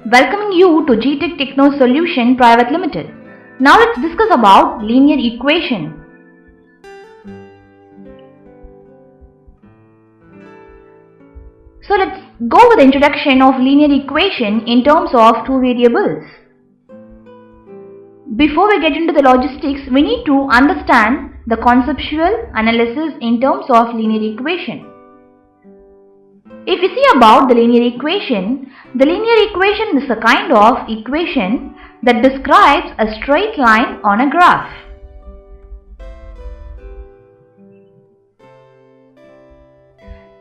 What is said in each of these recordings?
welcoming you to GTech Techno Solution Private Limited. Now let's discuss about linear equation. So let's go with the introduction of linear equation in terms of two variables. Before we get into the logistics, we need to understand the conceptual analysis in terms of linear equation. If we see about the linear equation is a kind of equation that describes a straight line on a graph.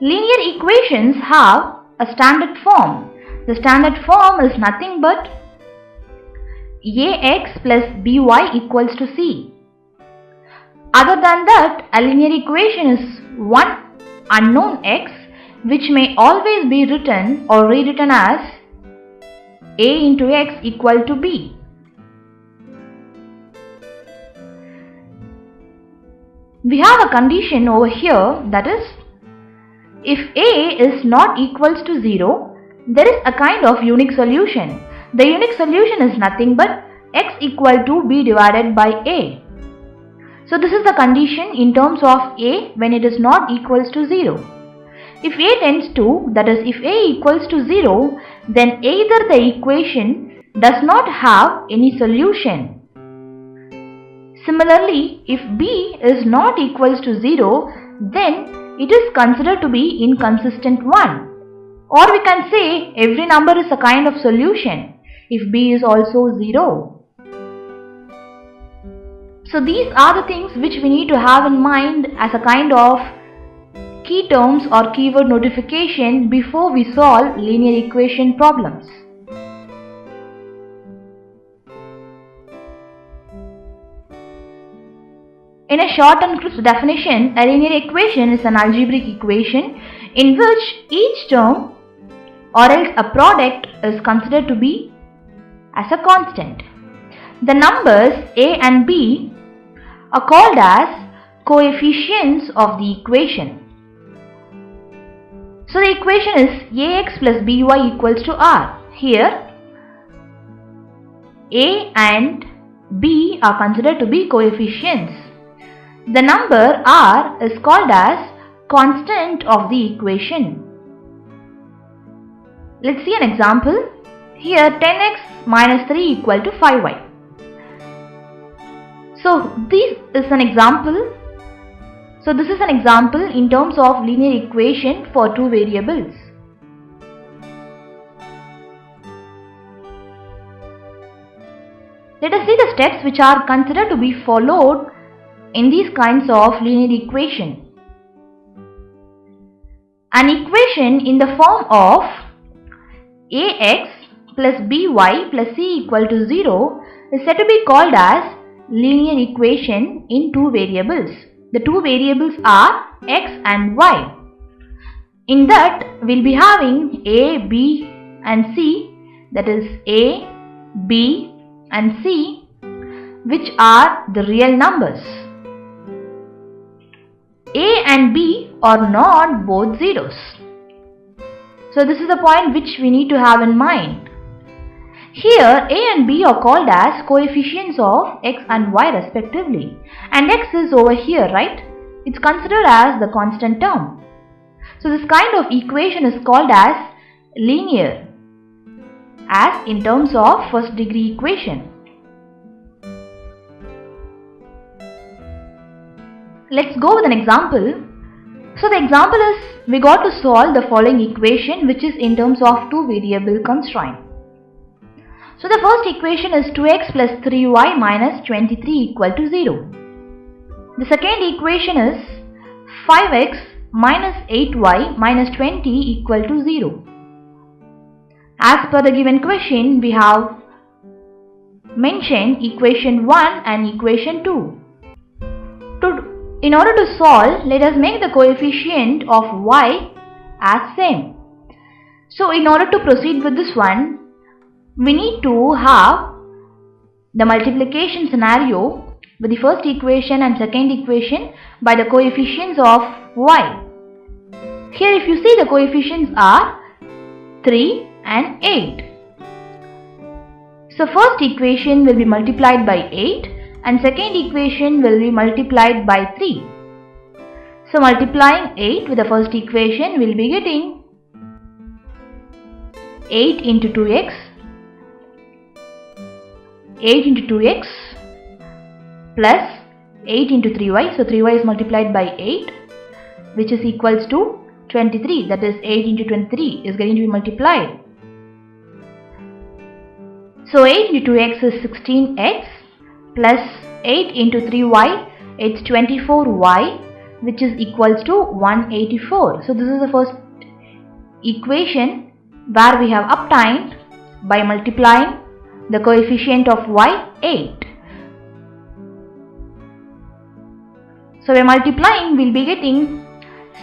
Linear equations have a standard form. The standard form is nothing but ax plus by equals to c. Other than that, a linear equation is one unknown x, which may always be written or rewritten as a into x equal to b. We have a condition over here, that is, if a is not equals to 0, there is a kind of unique solution. The unique solution is nothing but x equal to b divided by a. So this is the condition in terms of a when it is not equals to 0. If a tends to, that is if a equals to 0, then either the equation does not have any solution. Similarly, if b is not equals to 0, then it is considered to be inconsistent one. Or we can say every number is a kind of solution if b is also 0. So these are the things which we need to have in mind as a kind of key terms or keyword notification before we solve linear equation problems. In a short and crisp definition, a linear equation is an algebraic equation in which each term or else a product is considered to be as a constant. The numbers a and b are called as coefficients of the equation. So the equation is ax plus by equals to r. Here a and b are considered to be coefficients. The number r is called as constant of the equation. Let's see an example. Here 10x minus 3 equal to 5y. So this is an example. So this is an example in terms of linear equation for two variables. Let us see the steps which are considered to be followed in these kinds of linear equation. An equation in the form of ax plus by plus c equal to 0 is said to be called as linear equation in two variables. The two variables are x and y. In that, we'll be having a, b and c, that is a, b and c, which are the real numbers. A and b are not both zeros. So this is the point which we need to have in mind. Here a and b are called as coefficients of x and y respectively, and x is over here, right? It's considered as the constant term. So this kind of equation is called as linear, as in terms of first degree equation. Let's go with an example. So the example is, we got to solve the following equation, which is in terms of two variable constraint. So the first equation is 2x plus 3y minus 23 equal to 0. The second equation is 5x minus 8y minus 20 equal to 0. As per the given question, we have mentioned equation 1 and equation 2. In order to solve, let us make the coefficient of y as same. So in order to proceed with this one, we need to have the multiplication scenario with the first equation and second equation by the coefficients of y. Here if you see, the coefficients are 3 and 8. So first equation will be multiplied by 8 and second equation will be multiplied by 3. So multiplying 8 with the first equation, we will be getting 8 into 2x, 8 into 2x plus 8 into 3y. So 3y is multiplied by 8, which is equals to 23. That is 8 into 23 is going to be multiplied. So 8 into 2x is 16x plus 8 into 3y, it's 24y, which is equals to 184. So this is the first equation where we have obtained by multiplying the coefficient of y 8. So by multiplying, we will be getting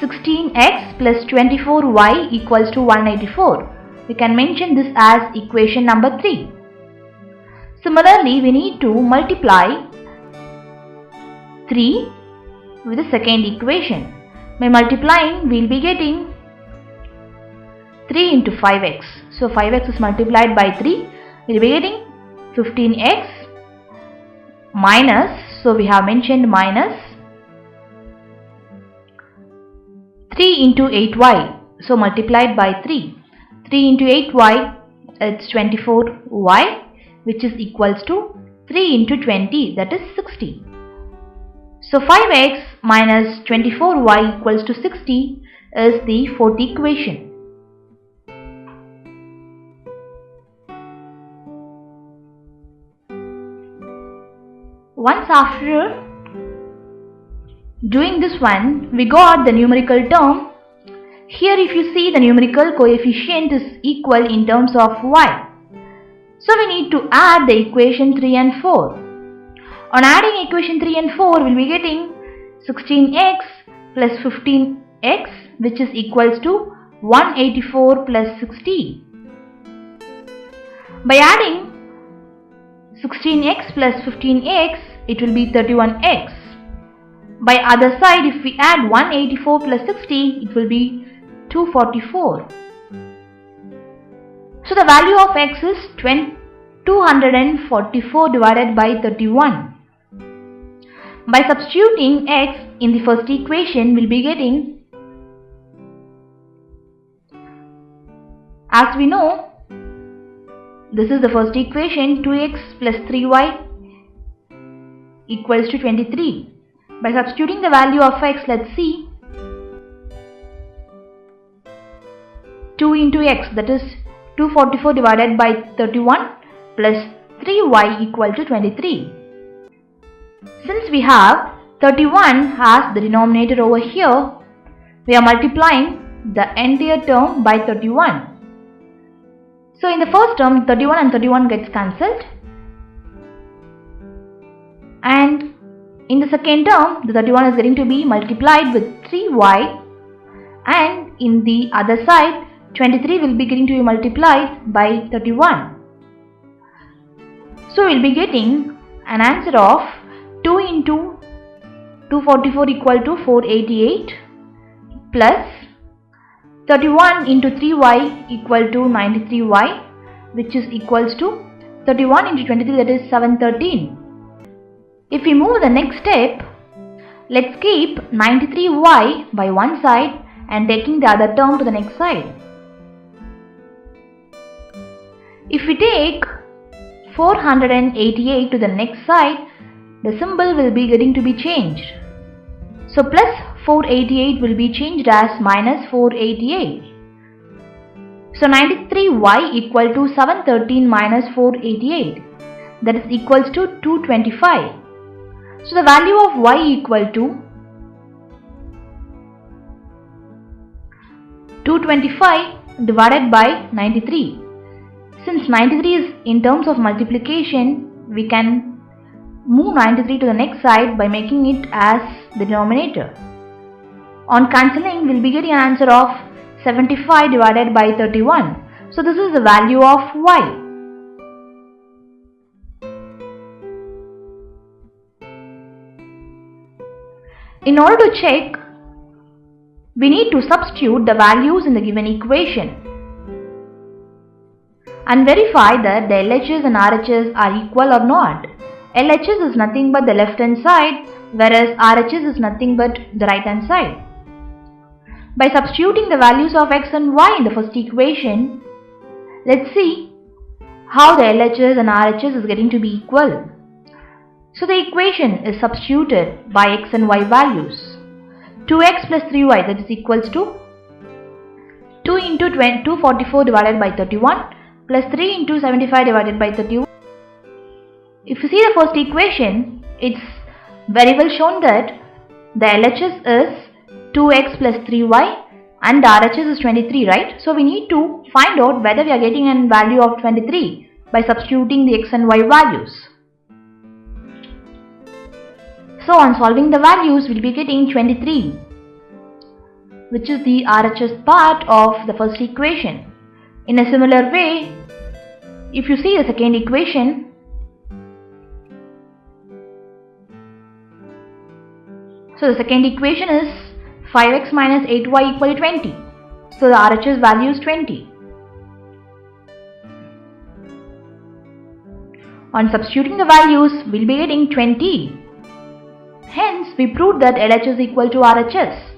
16x plus 24y equals to 184. We can mention this as equation number 3. Similarly, we need to multiply 3 with the second equation. By multiplying, we will be getting 3 into 5x. So 5x is multiplied by 3. We will be getting 15x minus, so we have mentioned minus 3 into 8y. So multiplied by 3. 3 into 8y, it's 24y, which is equals to 3 into 20, that is 60. So 5x minus 24y equals to 60 is the fourth equation. Once after doing this one, we got the numerical term. Here if you see, the numerical coefficient is equal in terms of y. So we need to add the equation 3 and 4. On adding equation 3 and 4, we will be getting 16x plus 15x, which is equals to 184 plus 60. By adding 16x plus 15x, it will be 31x. By other side, if we add 184 plus 60, it will be 244. So the value of x is 244 divided by 31. By substituting x in the first equation, we will be getting, as we know, this is the first equation, 2x plus 3y equals to 23. By substituting the value of x, let's see, 2 into x, that is 244 divided by 31 plus 3y equal to 23. Since we have 31 as the denominator over here, we are multiplying the entire term by 31. So in the first term, 31 and 31 gets cancelled, and in the second term, the 31 is going to be multiplied with 3y, and in the other side, 23 will be getting to be multiplied by 31. So we will be getting an answer of 2 into 244 equal to 488 plus 31 into 3y equal to 93y, which is equals to 31 into 23, that is 713. If we move the next step, let's keep 93y by one side and taking the other term to the next side. If we take 488 to the next side, the symbol will be getting to be changed. So plus 488 will be changed as minus 488. So 93y equal to 713 minus 488, that is equals to 225. So the value of y equal to 225 divided by 93. Since 93 is in terms of multiplication, we can move 93 to the next side by making it as the denominator. On cancelling, we will be getting an answer of 75 divided by 31. So this is the value of y. In order to check, we need to substitute the values in the given equation. and verify that the LHS and RHS are equal or not. LHS is nothing but the left hand side, whereas RHS is nothing but the right hand side. By substituting the values of x and y in the first equation, let's see how the LHS and RHS is getting to be equal. So the equation is substituted by x and y values. 2x plus 3y, that is equals to 2 into 244 divided by 31 plus 3 into 75 divided by 31. If you see the first equation, it's very well shown that the LHS is 2x plus 3y and the RHS is 23, right? So we need to find out whether we are getting a value of 23 by substituting the x and y values. So on solving the values, we'll be getting 23, which is the RHS part of the first equation. In a similar way, if you see the second equation, so the second equation is 5x minus 8y equal to 20. So the RHS value is 20. On substituting the values, we'll be getting 20. Hence, we proved that LHS is equal to RHS.